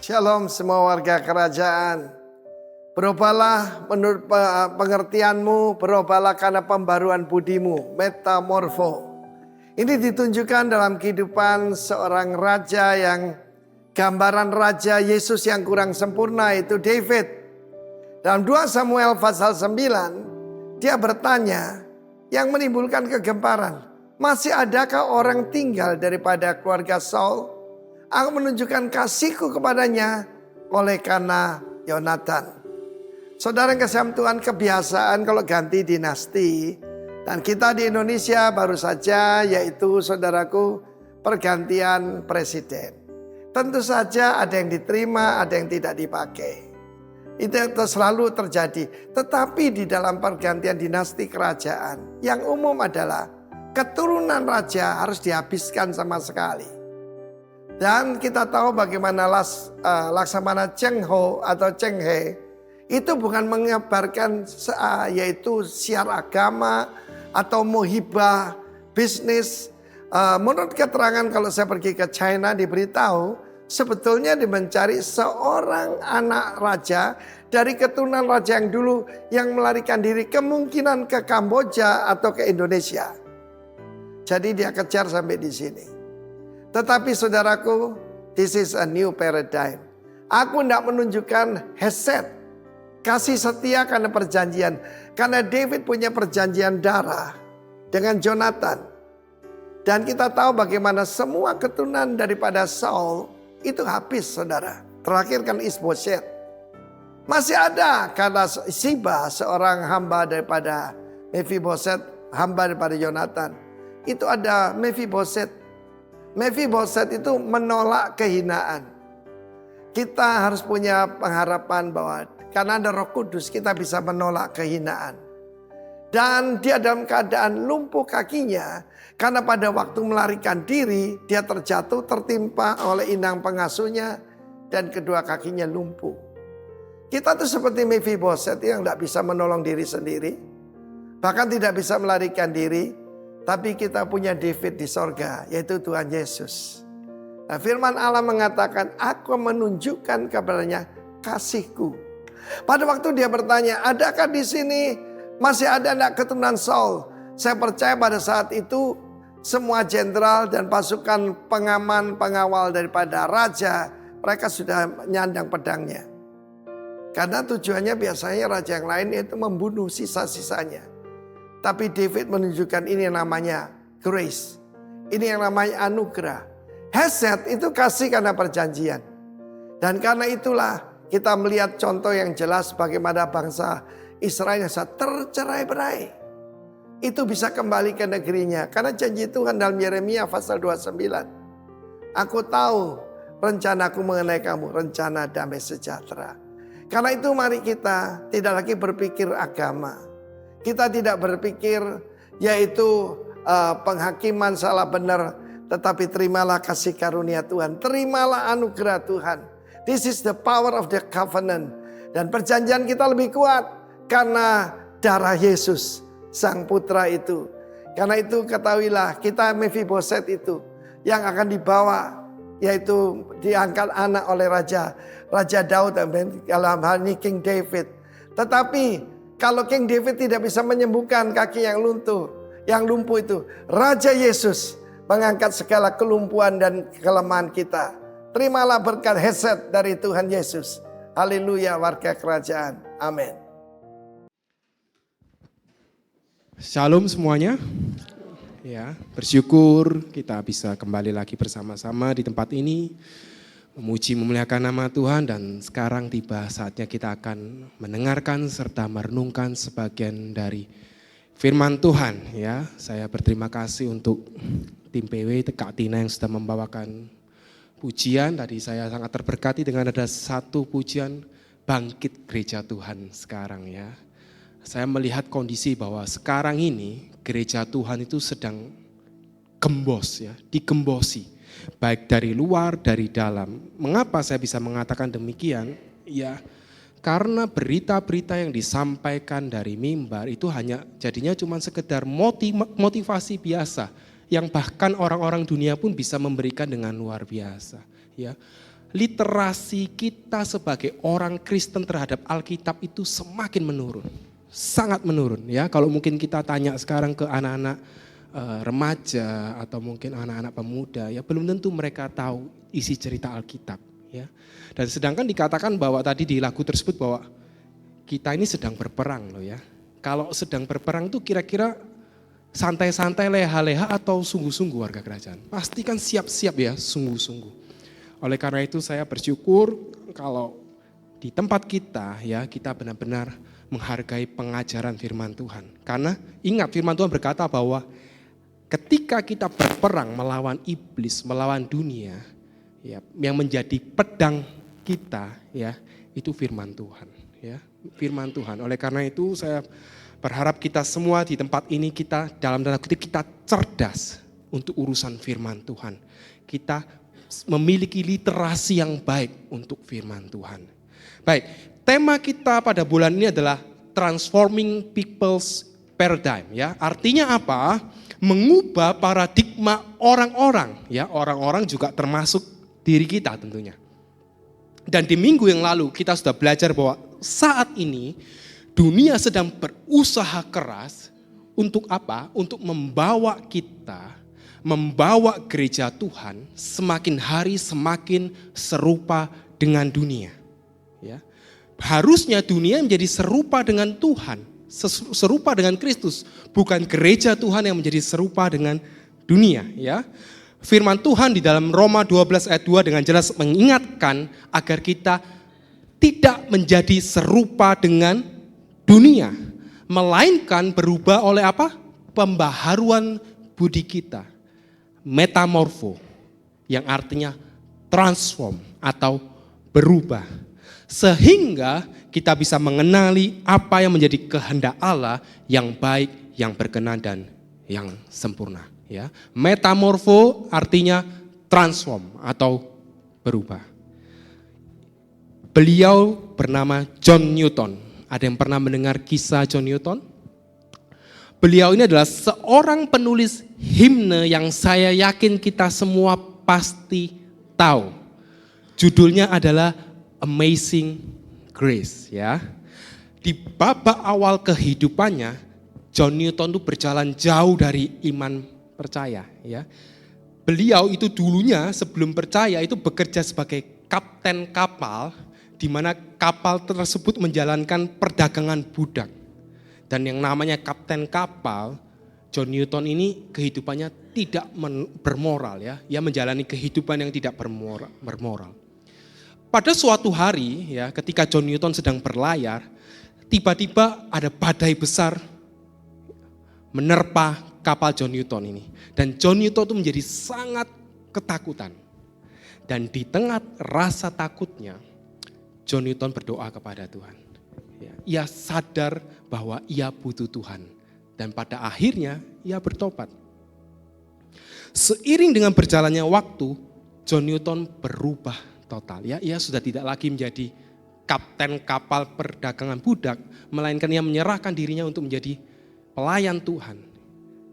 Shalom semua warga kerajaan. Berubahlah menurut pengertianmu, berubahlah karena pembaruan budimu, metamorfo. Ini ditunjukkan dalam kehidupan seorang raja yang gambaran raja Yesus yang kurang sempurna, itu David. Dalam 2 Samuel pasal 9, dia bertanya yang menimbulkan kegemparan. Masih adakah orang tinggal daripada keluarga Saul? Aku menunjukkan kasihku kepadanya oleh karena Yonatan. Saudara yang kasih Tuhan, kebiasaan kalau ganti dinasti. Dan kita di Indonesia baru saja, yaitu saudaraku, pergantian presiden. Tentu saja ada yang diterima, ada yang tidak dipakai. Itu selalu terjadi. Tetapi di dalam pergantian dinasti kerajaan, yang umum adalah keturunan raja harus dihabiskan sama sekali. Dan kita tahu bagaimana Laksamana Cheng Ho atau Cheng He itu bukan mengabarkan yaitu siar agama atau muhibah bisnis. Menurut keterangan kalau saya pergi ke China diberitahu sebetulnya dia mencari seorang anak raja dari keturunan raja yang dulu yang melarikan diri kemungkinan ke Kamboja atau ke Indonesia. Jadi dia kejar sampai di sini. Tetapi saudaraku, this is a new paradigm. Aku tidak menunjukkan hesed, kasih setia karena perjanjian. Karena David punya perjanjian darah dengan Jonathan. Dan kita tahu bagaimana semua keturunan daripada Saul itu habis, saudara. Terakhir kan Isboset. Masih ada karena Siba, seorang hamba daripada Mephiboset, hamba daripada Jonathan. Itu ada Mephiboset. Mephiboset itu menolak kehinaan. Kita harus punya pengharapan bahwa karena ada Roh Kudus kita bisa menolak kehinaan. Dan dia dalam keadaan lumpuh kakinya karena pada waktu melarikan diri dia terjatuh tertimpa oleh inang pengasuhnya dan kedua kakinya lumpuh. Kita tuh seperti Mephiboset yang tidak bisa menolong diri sendiri, bahkan tidak bisa melarikan diri. Tapi kita punya David di sorga, yaitu Tuhan Yesus. Nah, firman Allah mengatakan, aku menunjukkan kepadanya kasihku. Pada waktu dia bertanya, adakah di sini masih ada anak keturunan Saul? Saya percaya pada saat itu semua jenderal dan pasukan pengaman, pengawal daripada raja, mereka sudah nyandang pedangnya. Karena tujuannya biasanya raja yang lain itu membunuh sisa-sisanya. Tapi David menunjukkan ini yang namanya grace. Ini yang namanya anugerah. Hesed itu kasih karena perjanjian. Dan karena itulah kita melihat contoh yang jelas bagaimana bangsa Israel yang tercerai-berai. Itu bisa kembali ke negerinya. Karena janji Tuhan dalam Yeremia pasal 29. Aku tahu rencanaku mengenai kamu, rencana damai sejahtera. Karena itu mari kita tidak lagi berpikir agama. Kita tidak berpikir yaitu penghakiman salah benar. Tetapi terimalah kasih karunia Tuhan. Terimalah anugerah Tuhan. This is the power of the covenant. Dan perjanjian kita lebih kuat. Karena darah Yesus sang putra itu. Karena itu ketahuilah kita Mephiboset itu. Yang akan dibawa. Yaitu diangkat anak oleh Raja Daud. Dalam hal ini King David. Tetapi kalau King David tidak bisa menyembuhkan kaki yang lumpuh itu, Raja Yesus mengangkat segala kelumpuhan dan kelemahan kita. Terimalah berkat hesed dari Tuhan Yesus. Haleluya warga kerajaan. Amin. Shalom semuanya. Ya, bersyukur kita bisa kembali lagi bersama-sama di tempat ini. Memuji memuliakan nama Tuhan dan sekarang tiba saatnya kita akan mendengarkan serta merenungkan sebagian dari firman Tuhan ya. Saya berterima kasih untuk tim PW Kak Tina yang sudah membawakan pujian. Tadi saya sangat terberkati dengan ada satu pujian bangkit gereja Tuhan sekarang ya. Saya melihat kondisi bahwa sekarang ini gereja Tuhan itu sedang gembos ya, digembosi. Baik dari luar, dari dalam. Mengapa saya bisa mengatakan demikian? Ya, karena berita-berita yang disampaikan dari mimbar itu hanya jadinya cuma sekedar motivasi biasa. Yang bahkan orang-orang dunia pun bisa memberikan dengan luar biasa. Ya, literasi kita sebagai orang Kristen terhadap Alkitab itu semakin menurun. Sangat menurun ya. Kalau mungkin kita tanya sekarang ke anak-anak remaja atau mungkin anak-anak pemuda, ya belum tentu mereka tahu isi cerita Alkitab ya. Dan sedangkan dikatakan bahwa tadi di lagu tersebut bahwa kita ini sedang berperang loh ya. Kalau sedang berperang itu kira-kira santai-santai, leha-leha atau sungguh-sungguh warga kerajaan? Pasti kan siap-siap ya, sungguh-sungguh. Oleh karena itu saya bersyukur kalau di tempat kita ya, kita benar-benar menghargai pengajaran firman Tuhan. Karena ingat firman Tuhan berkata bahwa ketika kita berperang melawan iblis, melawan dunia, ya, yang menjadi pedang kita ya, itu firman Tuhan ya, firman Tuhan. Oleh karena itu saya berharap kita semua di tempat ini kita dalam tanda kutip kita cerdas untuk urusan firman Tuhan. Kita memiliki literasi yang baik untuk firman Tuhan. Baik, tema kita pada bulan ini adalah Transforming People's Paradigm ya. Artinya apa? Mengubah paradigma orang-orang ya. Orang-orang juga termasuk diri kita tentunya. Dan di minggu yang lalu kita sudah belajar bahwa saat ini dunia sedang berusaha keras untuk apa? Untuk membawa kita, membawa gereja Tuhan semakin hari semakin serupa dengan dunia. Ya. Harusnya dunia menjadi serupa dengan Tuhan, serupa dengan Kristus, bukan gereja Tuhan yang menjadi serupa dengan dunia. Ya. Firman Tuhan di dalam Roma 12 ayat 2 dengan jelas mengingatkan agar kita tidak menjadi serupa dengan dunia, melainkan berubah oleh apa? Pembaharuan budi kita. Metamorfo, yang artinya transform atau berubah. Sehingga kita bisa mengenali apa yang menjadi kehendak Allah yang baik, yang berkenan dan yang sempurna. Ya. Metamorfo artinya transform atau berubah. Beliau bernama John Newton. Ada yang pernah mendengar kisah John Newton? Beliau ini adalah seorang penulis himne yang saya yakin kita semua pasti tahu. Judulnya adalah Amazing Grace ya. Di babak awal kehidupannya, John Newton itu berjalan jauh dari iman percaya ya. Beliau itu dulunya sebelum percaya itu bekerja sebagai kapten kapal, di mana kapal tersebut menjalankan perdagangan budak. Dan yang namanya kapten kapal, John Newton ini kehidupannya tidak bermoral ya. Ia menjalani kehidupan yang tidak bermoral. Pada suatu hari ya, ketika John Newton sedang berlayar, tiba-tiba ada badai besar menerpa kapal John Newton ini. Dan John Newton itu menjadi sangat ketakutan. Dan di tengah rasa takutnya, John Newton berdoa kepada Tuhan. Ia sadar bahwa ia butuh Tuhan. Dan pada akhirnya ia bertobat. Seiring dengan berjalannya waktu, John Newton berubah total. Ya, ia sudah tidak lagi menjadi kapten kapal perdagangan budak, melainkan ia menyerahkan dirinya untuk menjadi pelayan Tuhan.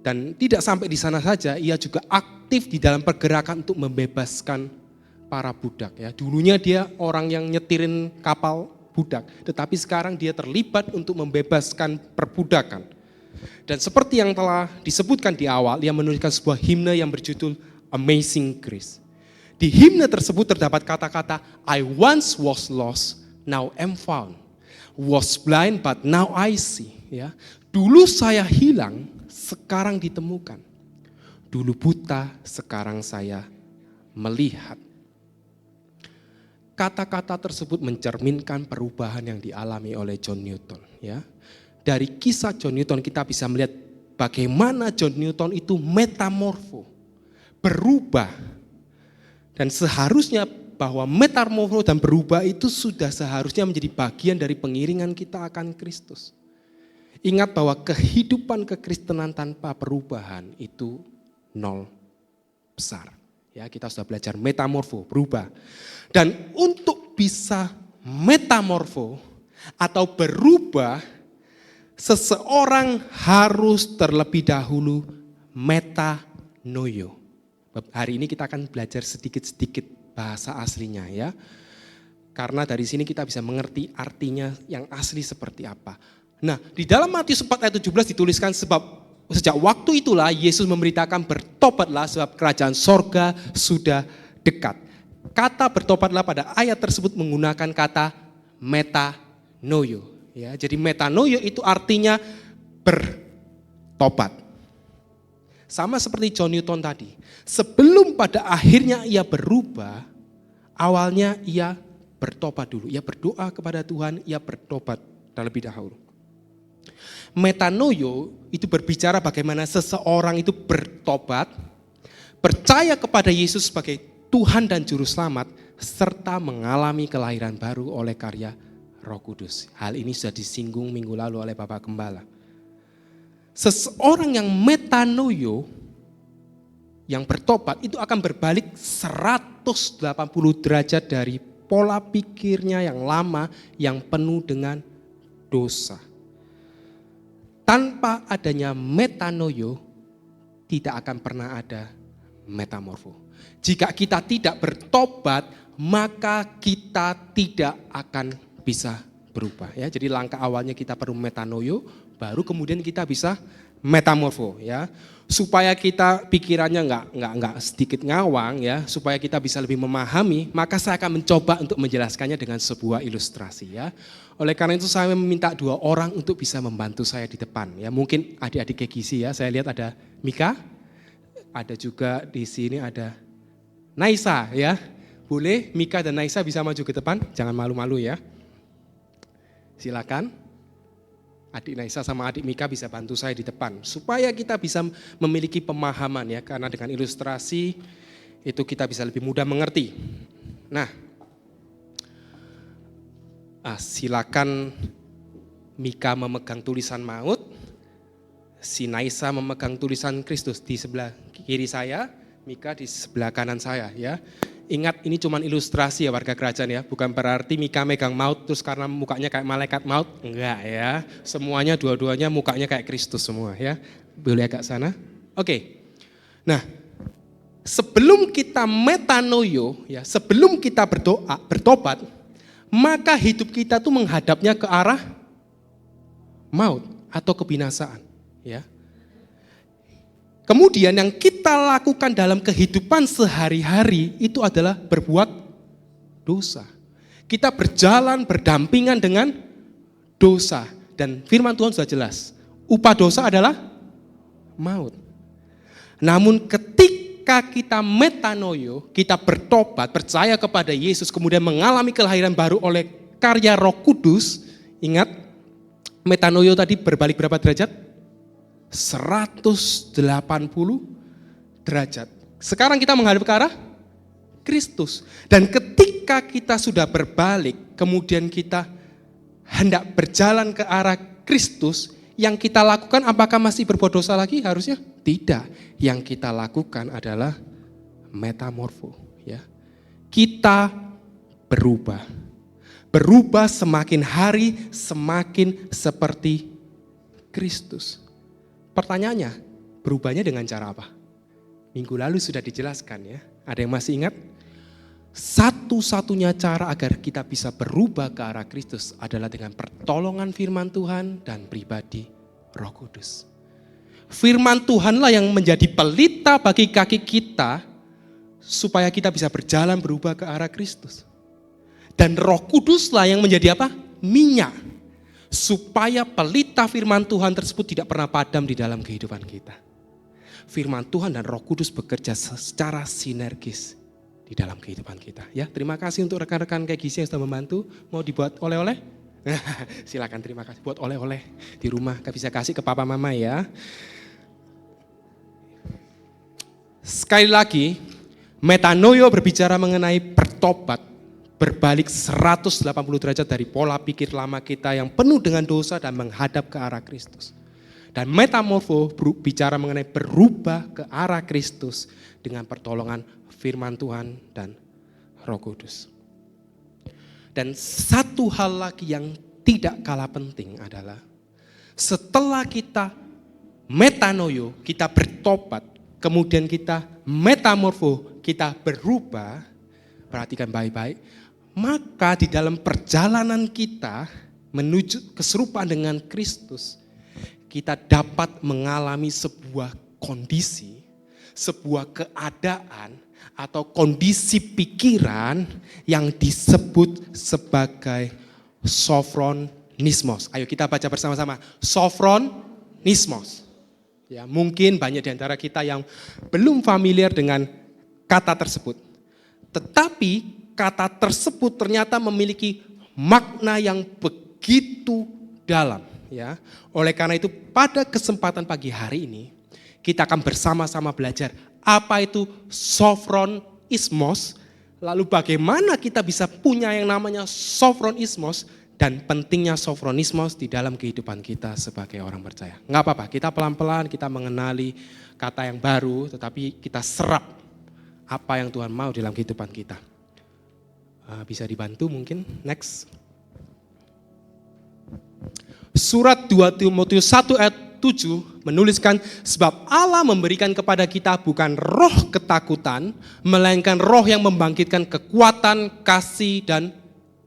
Dan tidak sampai di sana saja, ia juga aktif di dalam pergerakan untuk membebaskan para budak ya. Dulunya dia orang yang nyetirin kapal budak, tetapi sekarang dia terlibat untuk membebaskan perbudakan. Dan seperti yang telah disebutkan di awal, dia menuliskan sebuah himne yang berjudul Amazing Grace. Di himne tersebut terdapat kata-kata I once was lost, now am found. Was blind but now I see. Ya. Dulu saya hilang, sekarang ditemukan. Dulu buta, sekarang saya melihat. Kata-kata tersebut mencerminkan perubahan yang dialami oleh John Newton. Ya. Dari kisah John Newton kita bisa melihat bagaimana John Newton itu metamorfo, berubah. Dan seharusnya bahwa metamorfo dan berubah itu sudah seharusnya menjadi bagian dari pengiringan kita akan Kristus. Ingat bahwa kehidupan kekristenan tanpa perubahan itu nol besar. Ya, kita sudah belajar metamorfo, berubah. Dan untuk bisa metamorfo atau berubah, seseorang harus terlebih dahulu metanoio. Hari ini kita akan belajar sedikit-sedikit bahasa aslinya ya. Karena dari sini kita bisa mengerti artinya yang asli seperti apa. Nah, di dalam Matius 4 ayat 17 dituliskan sebab sejak waktu itulah Yesus memberitakan bertobatlah sebab kerajaan sorga sudah dekat. Kata bertobatlah pada ayat tersebut menggunakan kata metanoio. Ya, jadi metanoio itu artinya bertobat. Sama seperti John Newton tadi. Sebelum pada akhirnya ia berubah, awalnya ia bertobat dulu. Ia berdoa kepada Tuhan, ia bertobat terlebih dahulu. Metanoio itu berbicara bagaimana seseorang itu bertobat, percaya kepada Yesus sebagai Tuhan dan Juru Selamat, serta mengalami kelahiran baru oleh karya Roh Kudus. Hal ini sudah disinggung minggu lalu oleh Bapak Gembala. Seseorang yang metanoio, yang bertobat itu akan berbalik 180 derajat dari pola pikirnya yang lama, yang penuh dengan dosa. Tanpa adanya metanoio, tidak akan pernah ada metamorfo. Jika kita tidak bertobat, maka kita tidak akan bisa berubah. Ya, jadi langkah awalnya kita perlu metanoio, baru kemudian kita bisa metamorfo. Ya, supaya kita pikirannya nggak sedikit ngawang, ya, supaya kita bisa lebih memahami, maka saya akan mencoba untuk menjelaskannya dengan sebuah ilustrasi. Ya, oleh karena itu saya meminta 2 orang untuk bisa membantu saya di depan. Ya, mungkin adik-adik Gegisi ya, saya lihat ada Mika, ada juga di sini ada Naisa ya. Boleh Mika dan Naisa bisa maju ke depan, jangan malu-malu ya. Silakan. Adik Naisa sama adik Mika bisa bantu saya di depan supaya kita bisa memiliki pemahaman ya, karena dengan ilustrasi itu kita bisa lebih mudah mengerti. Nah, silakan Mika memegang tulisan maut, si Naisa memegang tulisan Kristus di sebelah kiri saya, Mika di sebelah kanan saya ya. Ingat ini cuma ilustrasi ya warga kerajaan ya, bukan berarti Mika megang maut terus karena mukanya kayak malaikat maut, enggak ya. Semuanya dua-duanya mukanya kayak Kristus semua ya. Boleh agak sana? Oke. Nah, sebelum kita metanoio ya, sebelum kita berdoa, bertobat, maka hidup kita tuh menghadapnya ke arah maut atau kebinasaan ya. Kemudian yang kita lakukan dalam kehidupan sehari-hari itu adalah berbuat dosa. Kita berjalan berdampingan dengan dosa. Dan firman Tuhan sudah jelas, upah dosa adalah maut. Namun ketika kita metanoio, kita bertobat, percaya kepada Yesus, kemudian mengalami kelahiran baru oleh karya Roh Kudus, ingat metanoio tadi berbalik berapa derajat? 180 derajat. Sekarang kita menghadap ke arah Kristus. Dan ketika kita sudah berbalik, kemudian kita hendak berjalan ke arah Kristus, yang kita lakukan apakah masih berbuat dosa lagi? Harusnya tidak. Yang kita lakukan adalah metamorfo. Ya. Kita berubah. Berubah semakin hari semakin seperti Kristus. Pertanyaannya, berubahnya dengan cara apa? Minggu lalu sudah dijelaskan ya. Ada yang masih ingat? Satu-satunya cara agar kita bisa berubah ke arah Kristus adalah dengan pertolongan firman Tuhan dan pribadi Roh Kudus. Firman Tuhanlah yang menjadi pelita bagi kaki kita supaya kita bisa berjalan berubah ke arah Kristus. Dan Roh Kuduslah yang menjadi apa? Minyak. Supaya pelita firman Tuhan tersebut tidak pernah padam di dalam kehidupan kita. Firman Tuhan dan Roh Kudus bekerja secara sinergis di dalam kehidupan kita. Ya, terima kasih untuk rekan-rekan kayak Gisi yang sudah membantu. Mau dibuat oleh-oleh? Silakan, terima kasih. Buat oleh-oleh di rumah, bisa kasih ke papa mama ya. Sekali lagi, metanoio berbicara mengenai bertobat. Berbalik 180 derajat dari pola pikir lama kita yang penuh dengan dosa dan menghadap ke arah Kristus. Dan metamorfo bicara mengenai berubah ke arah Kristus dengan pertolongan firman Tuhan dan Roh Kudus. Dan satu hal lagi yang tidak kalah penting adalah setelah kita metanoio, kita bertobat, kemudian kita metamorfo, kita berubah. perhatikan baik-baik, maka di dalam perjalanan kita menuju keserupaan dengan Kristus, kita dapat mengalami sebuah kondisi, sebuah keadaan atau kondisi pikiran yang disebut sebagai sophronismos. Ayo kita baca bersama-sama, sophronismos. Ya, mungkin banyak di antara kita yang belum familiar dengan kata tersebut. Tetapi kata tersebut ternyata memiliki makna yang begitu dalam. Ya, oleh karena itu pada kesempatan pagi hari ini kita akan bersama-sama belajar apa itu sophronismos, lalu bagaimana kita bisa punya yang namanya sophronismos, dan pentingnya sophronismos di dalam kehidupan kita sebagai orang percaya. Enggak apa-apa, kita pelan-pelan kita mengenali kata yang baru, tetapi kita serap apa yang Tuhan mau dalam kehidupan kita. Bisa dibantu mungkin, next. Surat 2 Timotius 1 ayat 7 menuliskan, sebab Allah memberikan kepada kita bukan roh ketakutan, melainkan roh yang membangkitkan kekuatan, kasih, dan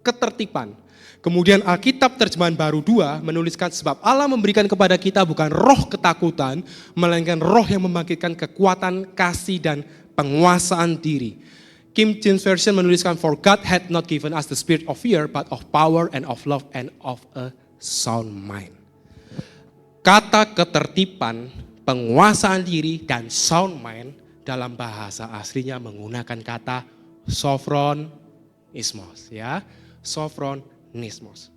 ketertiban. Kemudian Alkitab terjemahan baru 2 menuliskan, sebab Allah memberikan kepada kita bukan roh ketakutan, melainkan roh yang membangkitkan kekuatan, kasih, dan penguasaan diri. King James Version menuliskan, for God had not given us the spirit of fear, but of power and of love and of a sound mind. Kata ketertiban, penguasaan diri, dan sound mind dalam bahasa aslinya menggunakan kata sophronismos. Ya, sophronismos.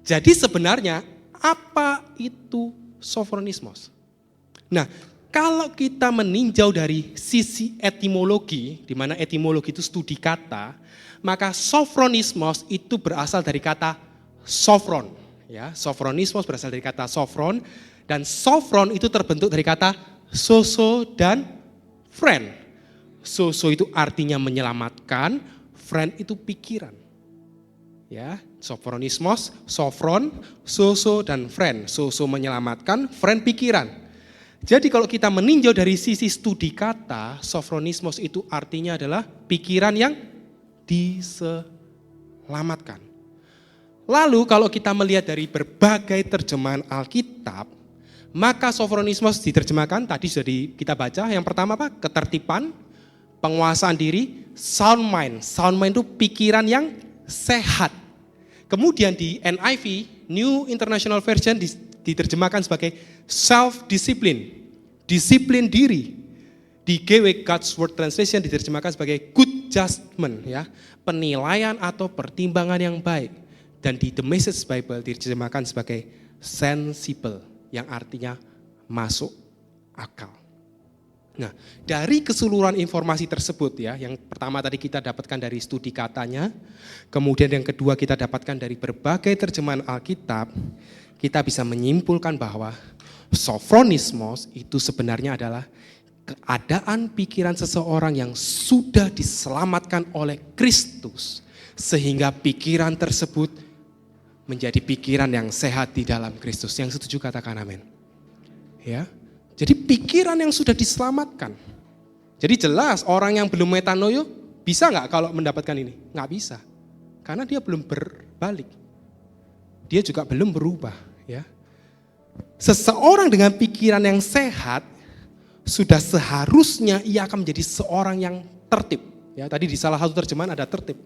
Jadi sebenarnya apa itu sophronismos? Nah, kalau kita meninjau dari sisi etimologi, di mana etimologi itu studi kata, maka sophronismos itu berasal dari kata sophron. Ya, sophronismos berasal dari kata sophron, dan sophron itu terbentuk dari kata soso dan friend. Soso itu artinya menyelamatkan, friend itu pikiran. Ya, sophronismos, sophron, soso, dan friend. Soso menyelamatkan, friend pikiran. Jadi kalau kita meninjau dari sisi studi kata, sophronismos itu artinya adalah pikiran yang diselamatkan. Lalu kalau kita melihat dari berbagai terjemahan Alkitab, maka sophronismos diterjemahkan, tadi sudah kita baca, yang pertama apa? Ketertiban, penguasaan diri, sound mind. Sound mind itu pikiran yang sehat. Kemudian di NIV, New International Version, diterjemahkan sebagai self-discipline, disiplin diri. Di GW God's Word Translation diterjemahkan sebagai good judgment, ya, penilaian atau pertimbangan yang baik. Dan di The Message Bible diterjemahkan sebagai sensible, yang artinya masuk akal. Nah, dari keseluruhan informasi tersebut, ya, yang pertama tadi kita dapatkan dari studi katanya, kemudian yang kedua kita dapatkan dari berbagai terjemahan Alkitab, kita bisa menyimpulkan bahwa sophronismos itu sebenarnya adalah keadaan pikiran seseorang yang sudah diselamatkan oleh Kristus, sehingga pikiran tersebut menjadi pikiran yang sehat di dalam Kristus. Yang setuju katakan amin. Ya. Jadi pikiran yang sudah diselamatkan. Jadi jelas orang yang belum metanoia bisa nggak kalau mendapatkan ini? Nggak bisa. Karena dia belum berbalik. Dia juga belum berubah. Ya. Seseorang dengan pikiran yang sehat sudah seharusnya ia akan menjadi seorang yang tertib. Ya, tadi di salah satu terjemahan ada tertib.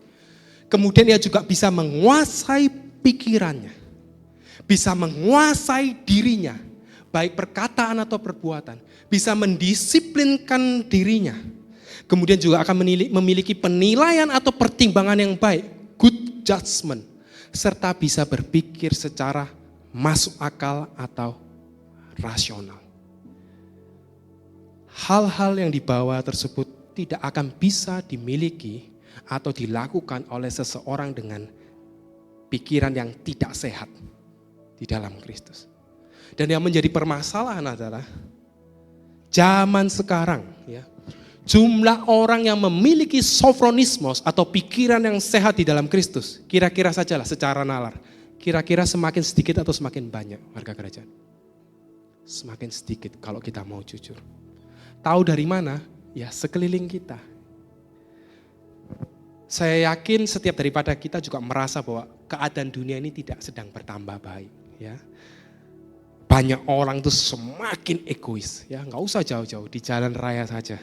Kemudian ia juga bisa menguasai pikirannya, bisa menguasai dirinya, baik perkataan atau perbuatan, bisa mendisiplinkan dirinya, kemudian juga akan memiliki penilaian atau pertimbangan yang baik, good judgment, serta bisa berpikir secara masuk akal atau rasional. Hal-hal yang dibawa tersebut tidak akan bisa dimiliki atau dilakukan oleh seseorang dengan pikiran yang tidak sehat di dalam Kristus. Dan yang menjadi permasalahan adalah zaman sekarang, ya, jumlah orang yang memiliki sophronismos atau pikiran yang sehat di dalam Kristus, kira-kira sajalah secara nalar, kira-kira semakin sedikit atau semakin banyak warga kerajaan? Semakin sedikit kalau kita mau jujur. Tahu dari mana? Ya sekeliling kita. Saya yakin setiap daripada kita juga merasa bahwa keadaan dunia ini tidak sedang bertambah baik. Ya. Banyak orang tuh semakin egois. Ya, nggak usah jauh-jauh, di jalan raya saja.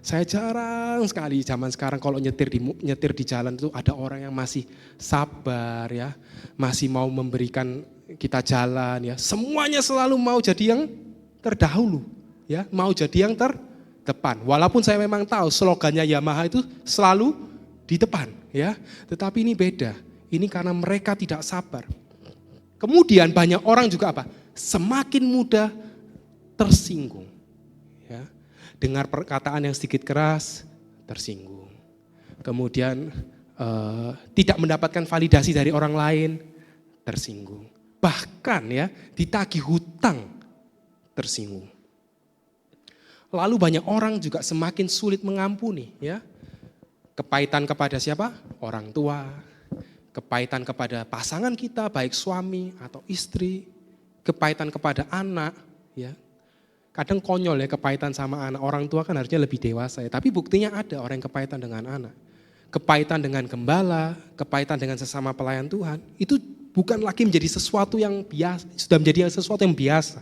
Saya jarang sekali zaman sekarang kalau nyetir di jalan itu ada orang yang masih sabar ya, masih mau memberikan kita jalan ya. Semuanya selalu mau jadi yang terdahulu ya, mau jadi yang terdepan. Walaupun saya memang tahu slogannya Yamaha itu selalu di depan ya, tetapi ini beda. Ini karena mereka tidak sabar. Kemudian banyak orang juga apa? Semakin mudah tersinggung. Ya. Dengar perkataan yang sedikit keras, tersinggung. Kemudian tidak mendapatkan validasi dari orang lain, tersinggung. Bahkan ya ditagih hutang, tersinggung. Lalu banyak orang juga semakin sulit mengampuni. Ya. Kepahitan kepada siapa? Orang tua. Kepahitan kepada pasangan kita, baik suami atau istri. Kepahitan kepada anak. Ya. Kadang konyol ya kepahitan sama anak. Orang tua kan harusnya lebih dewasa ya. Tapi buktinya ada orang yang kepahitan dengan anak. Kepahitan dengan gembala, kepahitan dengan sesama pelayan Tuhan. Itu bukan lagi menjadi sesuatu yang biasa, sudah menjadi sesuatu yang biasa.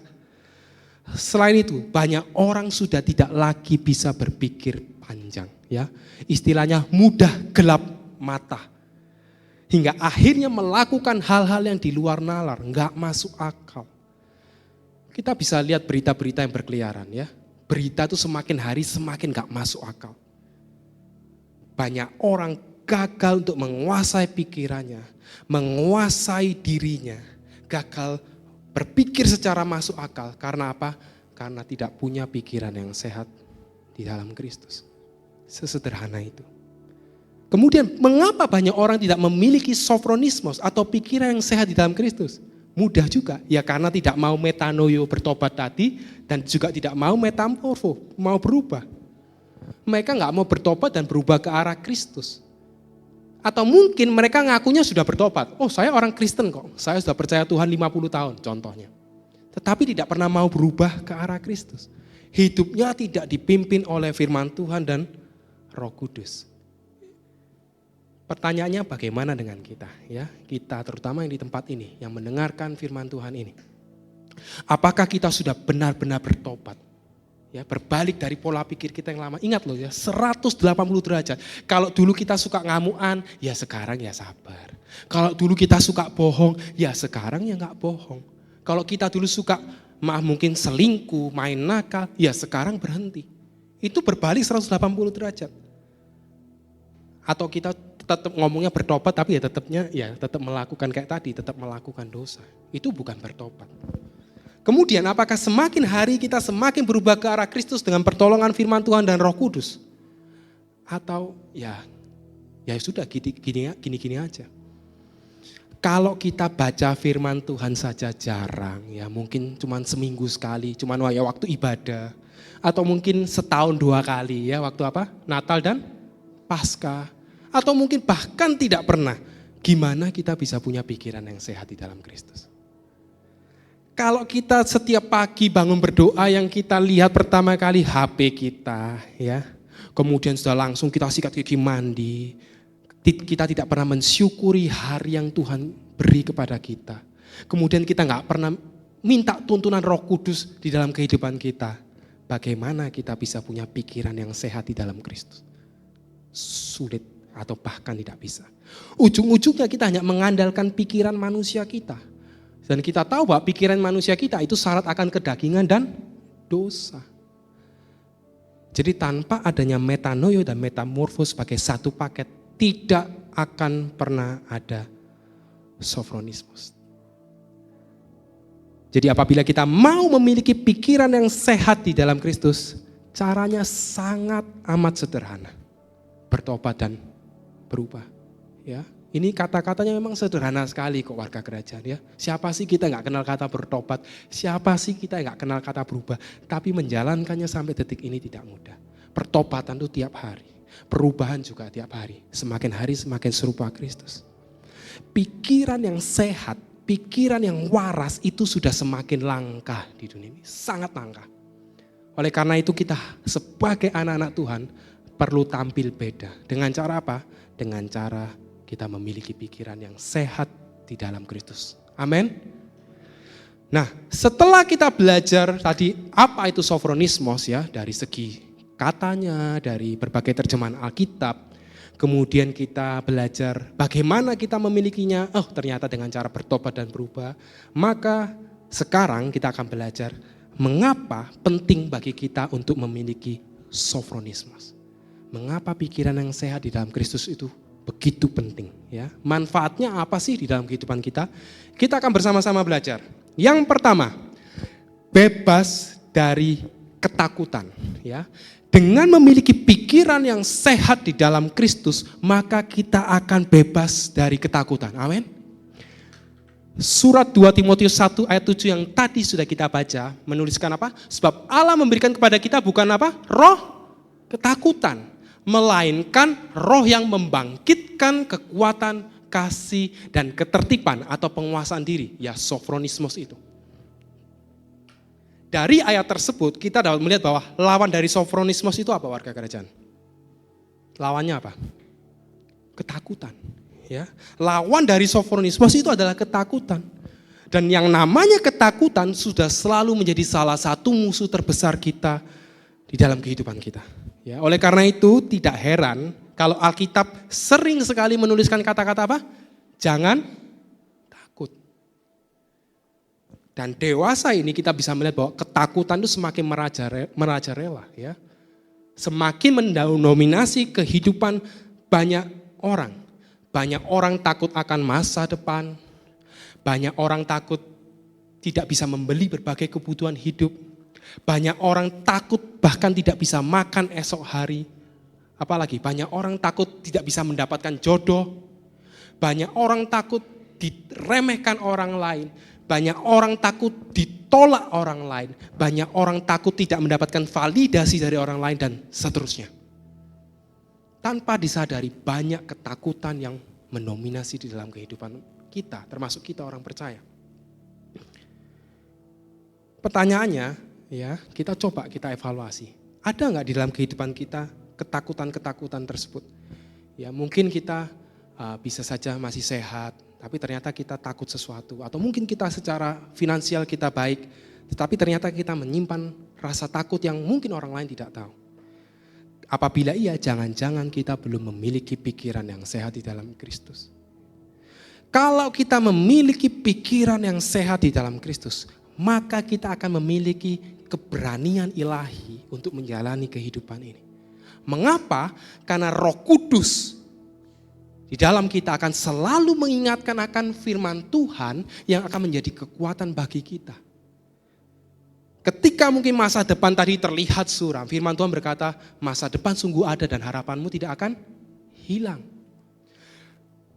Selain itu banyak orang sudah tidak lagi bisa berpikir panjang. Ya. Istilahnya mudah gelap mata. Hingga akhirnya melakukan hal-hal yang di luar nalar, enggak masuk akal. Kita bisa lihat berita-berita yang berkeliaran ya. Berita itu semakin hari semakin gak masuk akal. Banyak orang gagal untuk menguasai pikirannya, menguasai dirinya. Gagal berpikir secara masuk akal. Karena apa? Karena tidak punya pikiran yang sehat di dalam Kristus. Sesederhana itu. Kemudian mengapa banyak orang tidak memiliki sofronismos atau pikiran yang sehat di dalam Kristus? Mudah juga, ya karena tidak mau metanoio bertobat tadi dan juga tidak mau metamorfo, mau berubah. Mereka nggak mau bertobat dan berubah ke arah Kristus. Atau mungkin mereka ngakunya sudah bertobat. Oh saya orang Kristen kok, saya sudah percaya Tuhan 50 tahun contohnya. Tetapi tidak pernah mau berubah ke arah Kristus. Hidupnya tidak dipimpin oleh firman Tuhan dan Roh Kudus. Pertanyaannya bagaimana dengan kita? Ya, kita terutama yang di tempat ini, yang mendengarkan firman Tuhan ini. Apakah kita sudah benar-benar bertobat? Ya, berbalik dari pola pikir kita yang lama. Ingat loh ya, 180 derajat. Kalau dulu kita suka ngamuan, ya sekarang ya sabar. Kalau dulu kita suka bohong, ya sekarang ya nggak bohong. Kalau kita dulu suka mungkin selingkuh, main nakal, ya sekarang berhenti. Itu berbalik 180 derajat. Atau kita tetap ngomongnya bertobat tapi ya tetap melakukan kayak tadi, tetap melakukan dosa. Itu bukan bertobat. Kemudian apakah semakin hari kita semakin berubah ke arah Kristus dengan pertolongan firman Tuhan dan Roh Kudus? Atau ya sudah gini aja. Kalau kita baca firman Tuhan saja jarang, ya mungkin cuma seminggu sekali, cuma ya waktu ibadah. Atau mungkin setahun 2 kali ya waktu apa? Natal dan Paskah. Atau mungkin bahkan tidak pernah. Gimana kita bisa punya pikiran yang sehat di dalam Kristus? Kalau kita setiap pagi bangun berdoa yang kita lihat pertama kali HP kita ya. Kemudian sudah langsung kita sikat gigi mandi. Kita tidak pernah mensyukuri hari yang Tuhan beri kepada kita. Kemudian kita nggak pernah minta tuntunan Roh Kudus di dalam kehidupan kita. Bagaimana kita bisa punya pikiran yang sehat di dalam Kristus? Sulit. Atau bahkan tidak bisa. Ujung-ujungnya kita hanya mengandalkan pikiran manusia kita. Dan kita tahu bahwa pikiran manusia kita itu syarat akan kedagingan dan dosa. Jadi tanpa adanya metanoio dan metamorfos sebagai satu paket, tidak akan pernah ada sofronismos. Jadi apabila kita mau memiliki pikiran yang sehat di dalam Kristus, caranya sangat amat sederhana. Bertobat dan berubah. Ya, ini kata-katanya memang sederhana sekali kok warga kerajaan ya. Siapa sih kita nggak kenal kata bertobat? Siapa sih kita nggak kenal kata berubah? Tapi menjalankannya sampai detik ini tidak mudah. Pertobatan itu tiap hari, perubahan juga tiap hari. Semakin hari semakin serupa Kristus. Pikiran yang sehat, pikiran yang waras itu sudah semakin langka di dunia ini, sangat langka. Oleh karena itu kita sebagai anak-anak Tuhan perlu tampil beda. Dengan cara apa? Dengan cara kita memiliki pikiran yang sehat di dalam Kristus. Amin. Nah, setelah kita belajar tadi apa itu sofronismos ya, dari segi katanya, dari berbagai terjemahan Alkitab, kemudian kita belajar bagaimana kita memilikinya, ternyata dengan cara bertobat dan berubah, maka sekarang kita akan belajar mengapa penting bagi kita untuk memiliki sofronismos. Mengapa pikiran yang sehat di dalam Kristus itu begitu penting ya. Manfaatnya apa sih di dalam kehidupan kita? Kita akan bersama-sama belajar. Yang pertama, bebas dari ketakutan ya. Dengan memiliki pikiran yang sehat di dalam Kristus, maka kita akan bebas dari ketakutan. Amin. Surat 2 Timotius 1 ayat 7 yang tadi sudah kita baca, menuliskan apa? Sebab Allah memberikan kepada kita bukan apa? Roh ketakutan, melainkan roh yang membangkitkan kekuatan, kasih, dan ketertiban atau penguasaan diri. Ya, sofronismos itu. Dari ayat tersebut kita dapat melihat bahwa lawan dari sofronismos itu apa, warga kerajaan? Lawannya apa? Ketakutan. Ya, lawan dari sofronismos itu adalah ketakutan. Dan yang namanya ketakutan sudah selalu menjadi salah satu musuh terbesar kita di dalam kehidupan kita. Ya, oleh karena itu tidak heran kalau Alkitab sering sekali menuliskan kata-kata apa? Jangan takut. Dan dewasa ini kita bisa melihat bahwa ketakutan itu semakin merajalela, ya. Semakin mendominasi kehidupan banyak orang. Banyak orang takut akan masa depan. Banyak orang takut tidak bisa membeli berbagai kebutuhan hidup. Banyak orang takut bahkan tidak bisa makan esok hari. Apalagi banyak orang takut tidak bisa mendapatkan jodoh. Banyak orang takut diremehkan orang lain. Banyak orang takut ditolak orang lain. Banyak orang takut tidak mendapatkan validasi dari orang lain dan seterusnya. Tanpa disadari banyak ketakutan yang mendominasi di dalam kehidupan kita, termasuk kita orang percaya. Pertanyaannya, ya, kita evaluasi. Ada nggak di dalam kehidupan kita ketakutan-ketakutan tersebut? Ya, mungkin kita bisa saja masih sehat, tapi ternyata kita takut sesuatu. Atau mungkin kita secara finansial kita baik, tetapi ternyata kita menyimpan rasa takut yang mungkin orang lain tidak tahu. Apabila iya, jangan-jangan kita belum memiliki pikiran yang sehat di dalam Kristus. Kalau kita memiliki pikiran yang sehat di dalam Kristus, maka kita akan memiliki keberanian ilahi untuk menjalani kehidupan ini. Mengapa? Karena Roh Kudus di dalam kita akan selalu mengingatkan akan firman Tuhan yang akan menjadi kekuatan bagi kita. Ketika mungkin masa depan tadi terlihat suram, firman Tuhan berkata, masa depan sungguh ada dan harapanmu tidak akan hilang.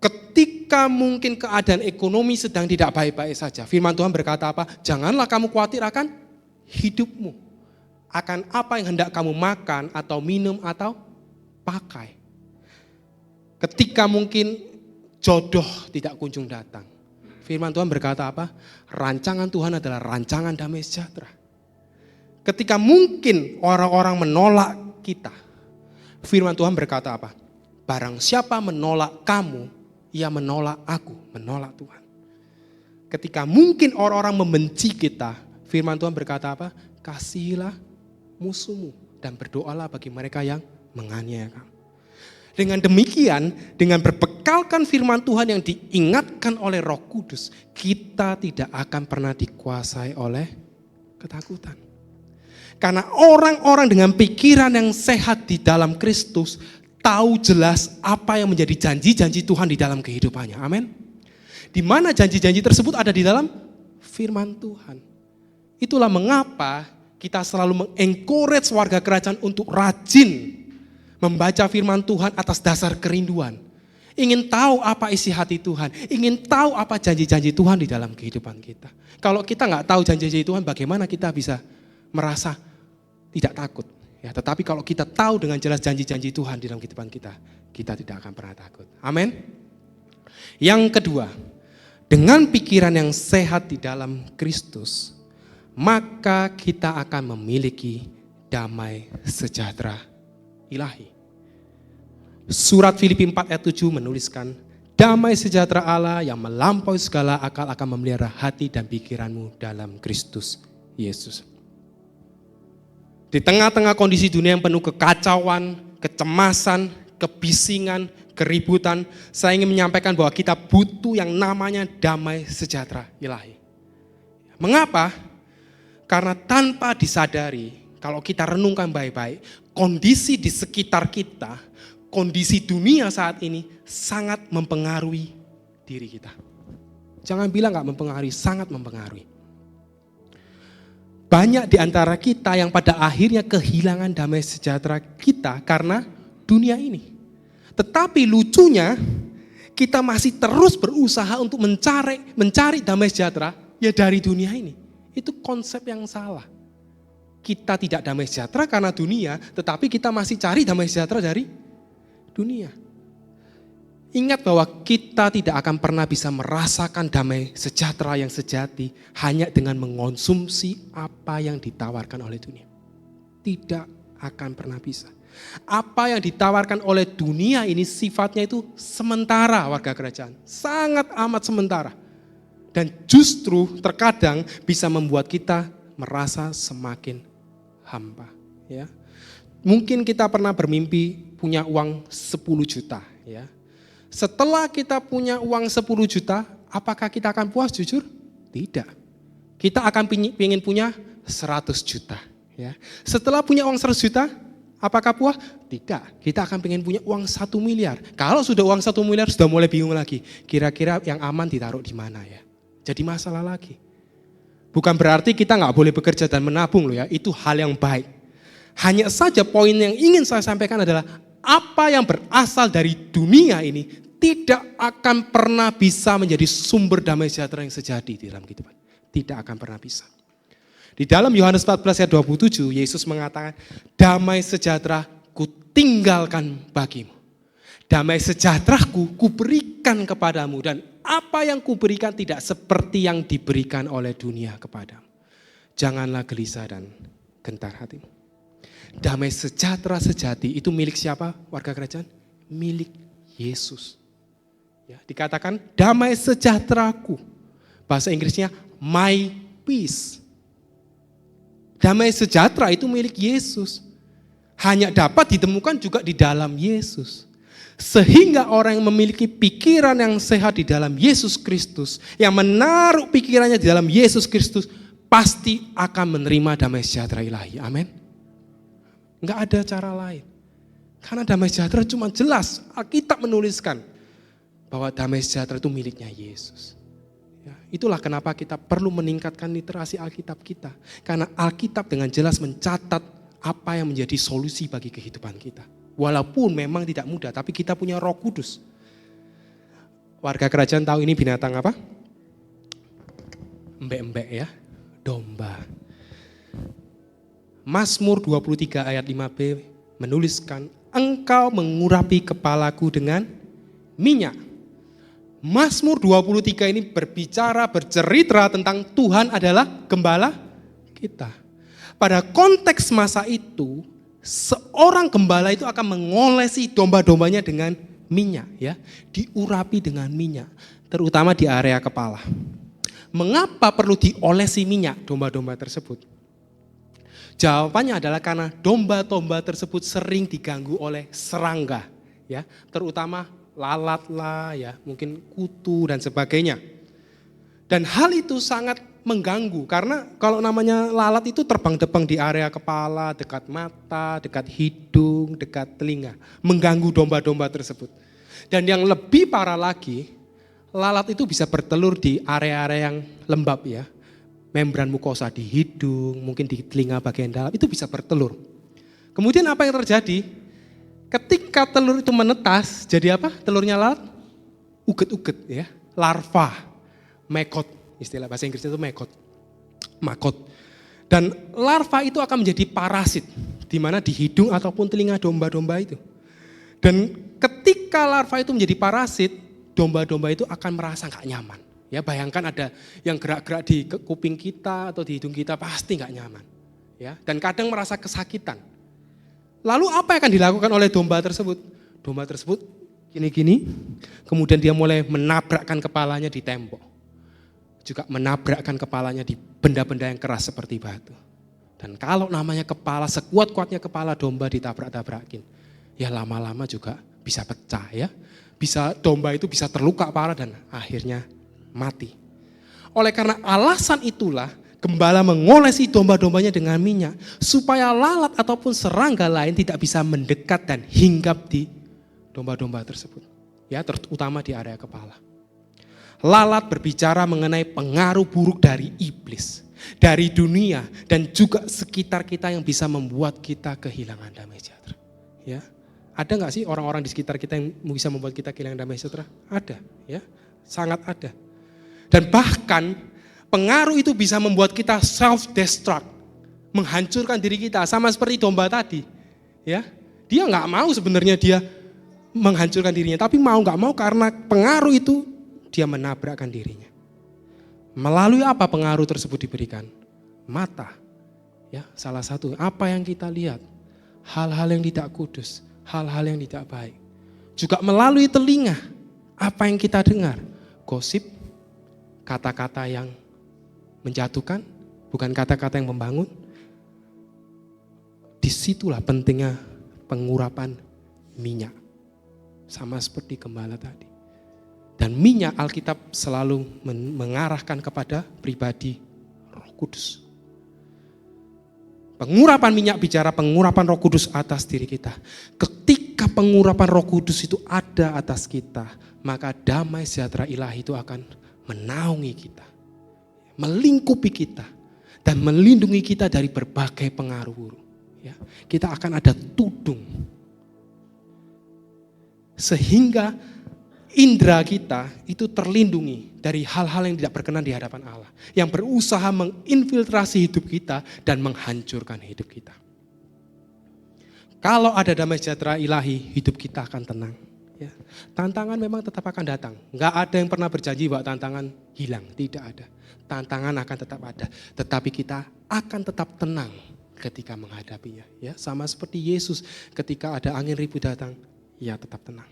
Ketika mungkin keadaan ekonomi sedang tidak baik-baik saja, firman Tuhan berkata apa? Janganlah kamu khawatir akan hidupmu. Akan apa yang hendak kamu makan atau minum atau pakai. Ketika mungkin jodoh tidak kunjung datang, firman Tuhan berkata apa? Rancangan Tuhan adalah rancangan damai sejahtera. Ketika mungkin orang-orang menolak kita, firman Tuhan berkata apa? Barang siapa menolak kamu, ia menolak aku, menolak Tuhan. Ketika mungkin orang-orang membenci kita, firman Tuhan berkata apa? Kasihilah musuhmu dan berdoalah bagi mereka yang menganiaya kamu. Dengan demikian, dengan berbekalkan firman Tuhan yang diingatkan oleh Roh Kudus, kita tidak akan pernah dikuasai oleh ketakutan. Karena orang-orang dengan pikiran yang sehat di dalam Kristus tahu jelas apa yang menjadi janji-janji Tuhan di dalam kehidupannya. Amin. Di mana janji-janji tersebut ada di dalam firman Tuhan. Itulah mengapa kita selalu mengencourage warga kerajaan untuk rajin membaca firman Tuhan atas dasar kerinduan. Ingin tahu apa isi hati Tuhan. Ingin tahu apa janji-janji Tuhan di dalam kehidupan kita. Kalau kita nggak tahu janji-janji Tuhan, bagaimana kita bisa merasa tidak takut? Ya, tetapi kalau kita tahu dengan jelas janji-janji Tuhan di dalam kehidupan kita, kita tidak akan pernah takut. Amin. Yang kedua, dengan pikiran yang sehat di dalam Kristus, maka kita akan memiliki damai sejahtera ilahi. Surat Filipi 4 ayat 7 menuliskan, damai sejahtera Allah yang melampaui segala akal akan memelihara hati dan pikiranmu dalam Kristus Yesus. Di tengah-tengah kondisi dunia yang penuh kekacauan, kecemasan, kebisingan, keributan, saya ingin menyampaikan bahwa kita butuh yang namanya damai sejahtera ilahi. Mengapa? Karena tanpa disadari, kalau kita renungkan baik-baik, kondisi di sekitar kita, kondisi dunia saat ini sangat mempengaruhi diri kita. Jangan bilang gak mempengaruhi, sangat mempengaruhi. Banyak di antara kita yang pada akhirnya kehilangan damai sejahtera kita karena dunia ini. Tetapi lucunya, kita masih terus berusaha untuk mencari damai sejahtera ya dari dunia ini. Itu konsep yang salah. Kita tidak damai sejahtera karena dunia, tetapi kita masih cari damai sejahtera dari dunia. Ingat bahwa kita tidak akan pernah bisa merasakan damai sejahtera yang sejati hanya dengan mengonsumsi apa yang ditawarkan oleh dunia. Tidak akan pernah bisa. Apa yang ditawarkan oleh dunia ini sifatnya itu sementara, warga kerajaan. Sangat amat sementara. Dan justru terkadang bisa membuat kita merasa semakin hampa. Ya. Mungkin kita pernah bermimpi punya uang 10 juta. Ya. Setelah kita punya uang 10 juta, apakah kita akan puas jujur? Tidak. Kita akan ingin punya 100 juta. Ya. Setelah punya uang 100 juta, apakah puas? Tidak. Kita akan ingin punya uang 1 miliar. Kalau sudah uang 1 miliar sudah mulai bingung lagi. Kira-kira yang aman ditaruh di mana ya? Jadi masalah lagi. Bukan berarti kita nggak boleh bekerja dan menabung loh ya. Itu hal yang baik. Hanya saja poin yang ingin saya sampaikan adalah apa yang berasal dari dunia ini tidak akan pernah bisa menjadi sumber damai sejahtera yang sejati di dalam kehidupan. Tidak akan pernah bisa. Di dalam Yohanes 14 ayat 27, Yesus mengatakan, damai sejahtera ku tinggalkan bagimu. Damai sejahteraku ku berikan kepadamu dan apa yang ku berikan tidak seperti yang diberikan oleh dunia kepadamu. Janganlah gelisah dan gentar hatimu. Damai sejahtera sejati itu milik siapa warga kerajaan? Milik Yesus. Ya, dikatakan damai sejahteraku. Bahasa Inggrisnya my peace. Damai sejahtera itu milik Yesus. Hanya dapat ditemukan juga di dalam Yesus. Sehingga orang yang memiliki pikiran yang sehat di dalam Yesus Kristus, yang menaruh pikirannya di dalam Yesus Kristus, pasti akan menerima damai sejahtera ilahi. Amin. Enggak ada cara lain. Karena damai sejahtera cuma jelas. Alkitab menuliskan bahwa damai sejahtera itu miliknya Yesus. Ya, itulah kenapa kita perlu meningkatkan literasi Alkitab kita. Karena Alkitab dengan jelas mencatat apa yang menjadi solusi bagi kehidupan kita. Walaupun memang tidak mudah, tapi kita punya Roh Kudus. Warga kerajaan tahu ini binatang apa? Embek-embek ya, domba. Mazmur 23 ayat 5b menuliskan, engkau mengurapi kepalaku dengan minyak. Mazmur 23 ini bercerita tentang Tuhan adalah gembala kita. Pada konteks masa itu, seorang gembala itu akan mengolesi domba-dombanya dengan minyak, ya, diurapi dengan minyak, terutama di area kepala. Mengapa perlu diolesi minyak domba-domba tersebut? Jawabannya adalah karena domba-domba tersebut sering diganggu oleh serangga, ya, terutama lalat lah, ya, mungkin kutu dan sebagainya. Dan hal itu sangat mengganggu karena kalau namanya lalat itu terbang-terbang di area kepala, dekat mata, dekat hidung, dekat telinga, mengganggu domba-domba tersebut. Dan yang lebih parah lagi, lalat itu bisa bertelur di area-area yang lembab ya. Membran mukosa di hidung, mungkin di telinga bagian dalam itu bisa bertelur. Kemudian apa yang terjadi? Ketika telur itu menetas, jadi apa? Telurnya lalat? Uget-uget ya, larva, mekot, istilah bahasa Inggrisnya itu mekot, makot. Dan larva itu akan menjadi parasit, di mana di hidung ataupun telinga domba-domba itu. Dan ketika larva itu menjadi parasit, domba-domba itu akan merasa gak nyaman. Ya, bayangkan ada yang gerak-gerak di kuping kita atau di hidung kita pasti gak nyaman. Ya, dan kadang merasa kesakitan. Lalu apa yang akan dilakukan oleh domba tersebut? domba tersebut gini-gini, kemudian dia mulai menabrakkan kepalanya di tembok. Juga menabrakkan kepalanya di benda-benda yang keras seperti batu. Dan kalau namanya kepala, sekuat-kuatnya kepala domba ditabrak-tabrakin, ya lama-lama juga bisa pecah ya. Domba itu bisa terluka parah dan akhirnya mati. Oleh karena alasan itulah, gembala mengolesi domba-dombanya dengan minyak, supaya lalat ataupun serangga lain tidak bisa mendekat dan hinggap di domba-domba tersebut. Ya, terutama di area kepala. Lalat berbicara mengenai pengaruh buruk dari iblis, dari dunia, dan juga sekitar kita yang bisa membuat kita kehilangan damai sejahtera. Ya, ada nggak sih orang-orang di sekitar kita yang bisa membuat kita kehilangan damai sejahtera? Ada, ya, sangat ada. Dan bahkan pengaruh itu bisa membuat kita self-destruct, menghancurkan diri kita, sama seperti domba tadi. Ya, dia nggak mau sebenarnya dia menghancurkan dirinya, tapi mau nggak mau karena pengaruh itu dia menabrakkan dirinya. Melalui apa pengaruh tersebut diberikan? Mata. Ya, salah satu apa yang kita lihat, hal-hal yang tidak kudus, hal-hal yang tidak baik. Juga melalui telinga, apa yang kita dengar, gosip, kata-kata yang menjatuhkan, bukan kata-kata yang membangun. Disitulah pentingnya pengurapan minyak. Sama seperti gembala tadi. Dan minyak Alkitab selalu mengarahkan kepada pribadi Roh Kudus. Pengurapan minyak bicara pengurapan Roh Kudus atas diri kita. Ketika pengurapan Roh Kudus itu ada atas kita, maka damai sejahtera ilahi itu akan menaungi kita, melingkupi kita, dan melindungi kita dari berbagai pengaruh buruk. Ya, kita akan ada tudung. Sehingga indera kita itu terlindungi dari hal-hal yang tidak berkenan di hadapan Allah. Yang berusaha menginfiltrasi hidup kita dan menghancurkan hidup kita. Kalau ada damai sejahtera ilahi, hidup kita akan tenang. Ya. Tantangan memang tetap akan datang. Enggak ada yang pernah berjanji bahwa tantangan hilang. Tidak ada. Tantangan akan tetap ada. Tetapi kita akan tetap tenang ketika menghadapinya. Ya, sama seperti Yesus ketika ada angin ribut datang, ia tetap tenang.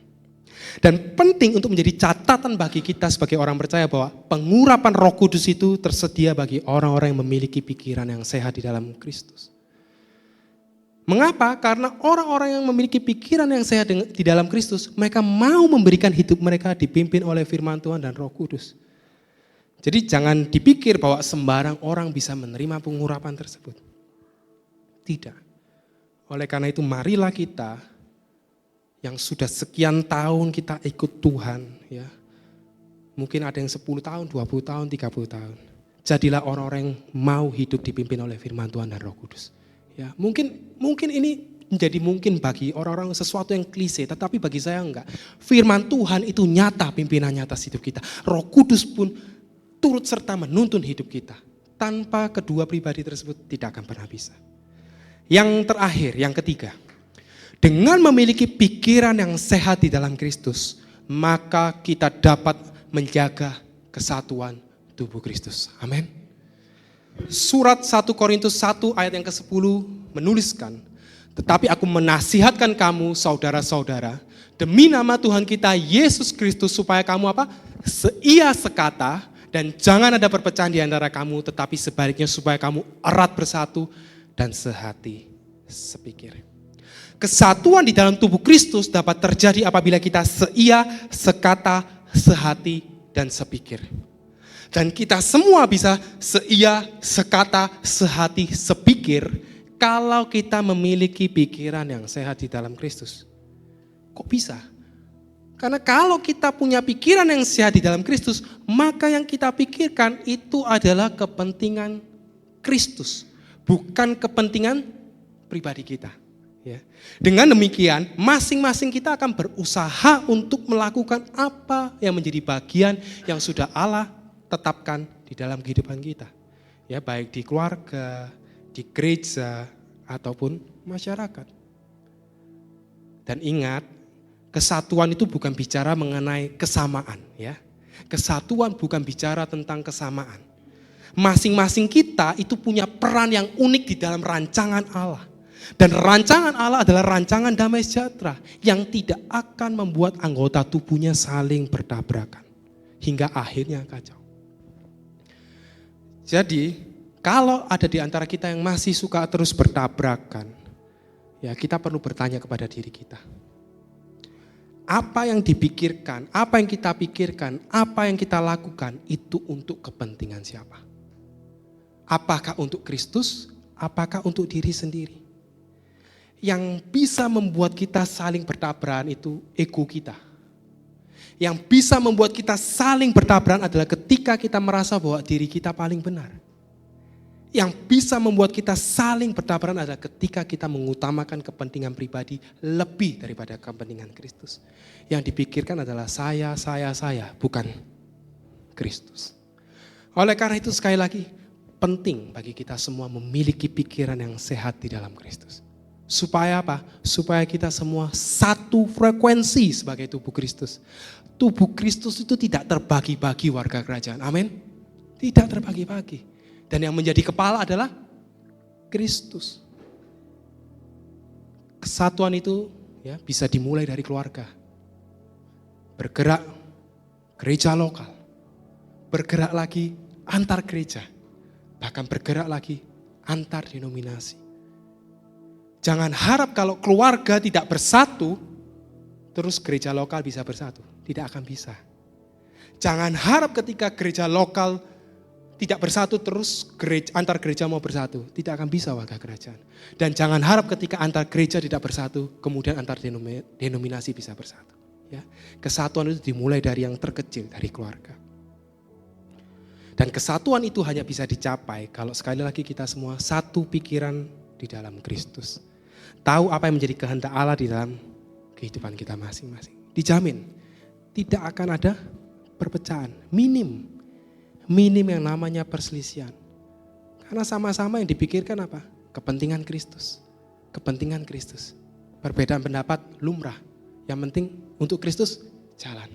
Dan penting untuk menjadi catatan bagi kita sebagai orang percaya bahwa pengurapan Roh Kudus itu tersedia bagi orang-orang yang memiliki pikiran yang sehat di dalam Kristus. Mengapa? Karena orang-orang yang memiliki pikiran yang sehat di dalam Kristus, mereka mau memberikan hidup mereka dipimpin oleh firman Tuhan dan Roh Kudus. Jadi jangan dipikir bahwa sembarang orang bisa menerima pengurapan tersebut. Tidak. Oleh karena itu marilah kita yang sudah sekian tahun kita ikut Tuhan, ya. Mungkin ada yang 10 tahun, 20 tahun, 30 tahun. Jadilah orang-orang yang mau hidup dipimpin oleh firman Tuhan dan Roh Kudus. Ya, mungkin ini menjadi mungkin bagi orang-orang sesuatu yang klise, tetapi bagi saya enggak. Firman Tuhan itu nyata pimpinannya atas hidup kita. Roh Kudus pun turut serta menuntun hidup kita. Tanpa kedua pribadi tersebut tidak akan pernah bisa. Yang terakhir, yang ketiga. Dengan memiliki pikiran yang sehat di dalam Kristus, maka kita dapat menjaga kesatuan tubuh Kristus. Amin. Surat 1 Korintus 1 ayat yang ke-10 menuliskan, tetapi aku menasihatkan kamu saudara-saudara, demi nama Tuhan kita Yesus Kristus supaya kamu apa? Seia sekata dan jangan ada perpecahan di antara kamu, tetapi sebaliknya supaya kamu erat bersatu dan sehati sepikir. Kesatuan di dalam tubuh Kristus dapat terjadi apabila kita seia, sekata, sehati, dan sepikir. Dan kita semua bisa seia, sekata, sehati, sepikir kalau kita memiliki pikiran yang sehat di dalam Kristus. Kok bisa? Karena kalau kita punya pikiran yang sehat di dalam Kristus, maka yang kita pikirkan itu adalah kepentingan Kristus, bukan kepentingan pribadi kita. Ya. Dengan demikian, masing-masing kita akan berusaha untuk melakukan apa yang menjadi bagian yang sudah Allah tetapkan di dalam kehidupan kita. Ya, baik di keluarga, di gereja, ataupun masyarakat. Dan ingat, kesatuan itu bukan bicara mengenai kesamaan. Ya. Kesatuan bukan bicara tentang kesamaan. Masing-masing kita itu punya peran yang unik di dalam rancangan Allah. Dan rancangan Allah adalah rancangan damai sejahtera yang tidak akan membuat anggota tubuhnya saling bertabrakan hingga akhirnya kacau. Jadi, kalau ada di antara kita yang masih suka terus bertabrakan, ya kita perlu bertanya kepada diri kita. Apa yang dipikirkan, apa yang kita pikirkan, apa yang kita lakukan itu untuk kepentingan siapa? Apakah untuk Kristus? Apakah untuk diri sendiri? Yang bisa membuat kita saling bertabrakan itu ego kita. Yang bisa membuat kita saling bertabrakan adalah ketika kita merasa bahwa diri kita paling benar. Yang bisa membuat kita saling bertabrakan adalah ketika kita mengutamakan kepentingan pribadi lebih daripada kepentingan Kristus. Yang dipikirkan adalah saya, bukan Kristus. Oleh karena itu sekali lagi, penting bagi kita semua memiliki pikiran yang sehat di dalam Kristus. Supaya apa? Supaya kita semua satu frekuensi sebagai tubuh Kristus. Tubuh Kristus itu tidak terbagi-bagi warga kerajaan. Amin. Tidak terbagi-bagi. Dan yang menjadi kepala adalah Kristus. Kesatuan itu ya bisa dimulai dari keluarga. Bergerak gereja lokal. Bergerak lagi antar gereja. Bahkan bergerak lagi antar denominasi. Jangan harap kalau keluarga tidak bersatu, terus gereja lokal bisa bersatu. Tidak akan bisa. Jangan harap ketika gereja lokal tidak bersatu, terus antar gereja mau bersatu. Tidak akan bisa warga kerajaan. Dan jangan harap ketika antar gereja tidak bersatu, kemudian antar denominasi bisa bersatu. Ya. Kesatuan itu dimulai dari yang terkecil, dari keluarga. Dan kesatuan itu hanya bisa dicapai kalau sekali lagi kita semua satu pikiran di dalam Kristus. Tahu apa yang menjadi kehendak Allah di dalam kehidupan kita masing-masing. Dijamin tidak akan ada perpecahan. Minim yang namanya perselisihan. Karena sama-sama yang dipikirkan apa? Kepentingan Kristus. Kepentingan Kristus. Perbedaan pendapat lumrah. Yang penting untuk Kristus jalan.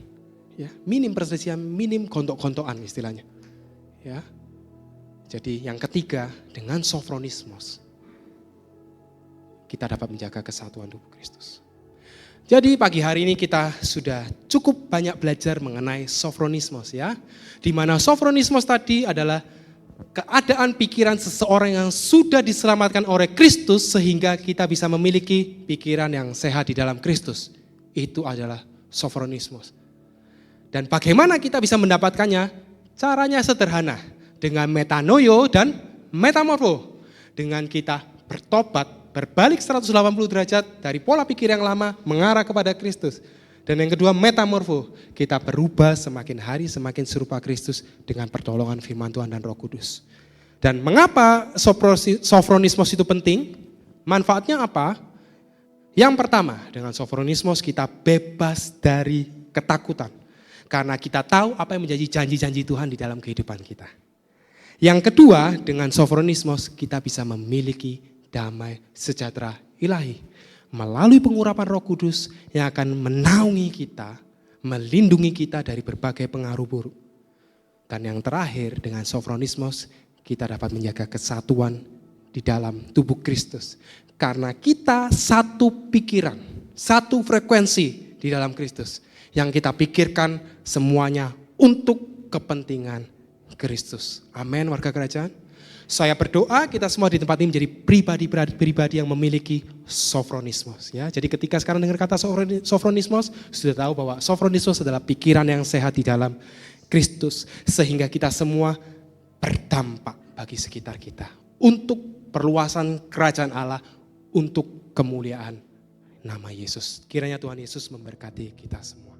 Ya, minim perselisihan, minim gontok-gontokan istilahnya. Ya. Jadi yang ketiga dengan sofronismos. Kita dapat menjaga kesatuan tubuh Kristus. Jadi pagi hari ini kita sudah cukup banyak belajar mengenai sofronismos ya. Di mana sofronismos tadi adalah keadaan pikiran seseorang yang sudah diselamatkan oleh Kristus sehingga kita bisa memiliki pikiran yang sehat di dalam Kristus. Itu adalah sofronismos. Dan bagaimana kita bisa mendapatkannya? Caranya sederhana. Dengan metanoio dan metamorfo. Dengan kita bertobat, berbalik 180 derajat dari pola pikir yang lama mengarah kepada Kristus. Dan yang kedua metamorfo, kita berubah semakin hari semakin serupa Kristus dengan pertolongan firman Tuhan dan Roh Kudus. Dan mengapa sofronismos itu penting? Manfaatnya apa? Yang pertama, dengan sofronismos kita bebas dari ketakutan. Karena kita tahu apa yang menjadi janji-janji Tuhan di dalam kehidupan kita. Yang kedua, dengan sofronismos kita bisa memiliki damai sejahtera ilahi melalui pengurapan Roh Kudus yang akan menaungi kita, melindungi kita dari berbagai pengaruh buruk. Dan yang terakhir dengan sofronismos kita dapat menjaga kesatuan di dalam tubuh Kristus. Karena kita satu pikiran, satu frekuensi di dalam Kristus. Yang kita pikirkan semuanya untuk kepentingan Kristus. Amin warga kerajaan. Saya berdoa kita semua di tempat ini menjadi pribadi yang memiliki sofronismos. Ya. Jadi ketika sekarang dengar kata sofronismos, sudah tahu bahwa sofronismos adalah pikiran yang sehat di dalam Kristus. Sehingga kita semua berdampak bagi sekitar kita. Untuk perluasan kerajaan Allah, untuk kemuliaan nama Yesus. Kiranya Tuhan Yesus memberkati kita semua.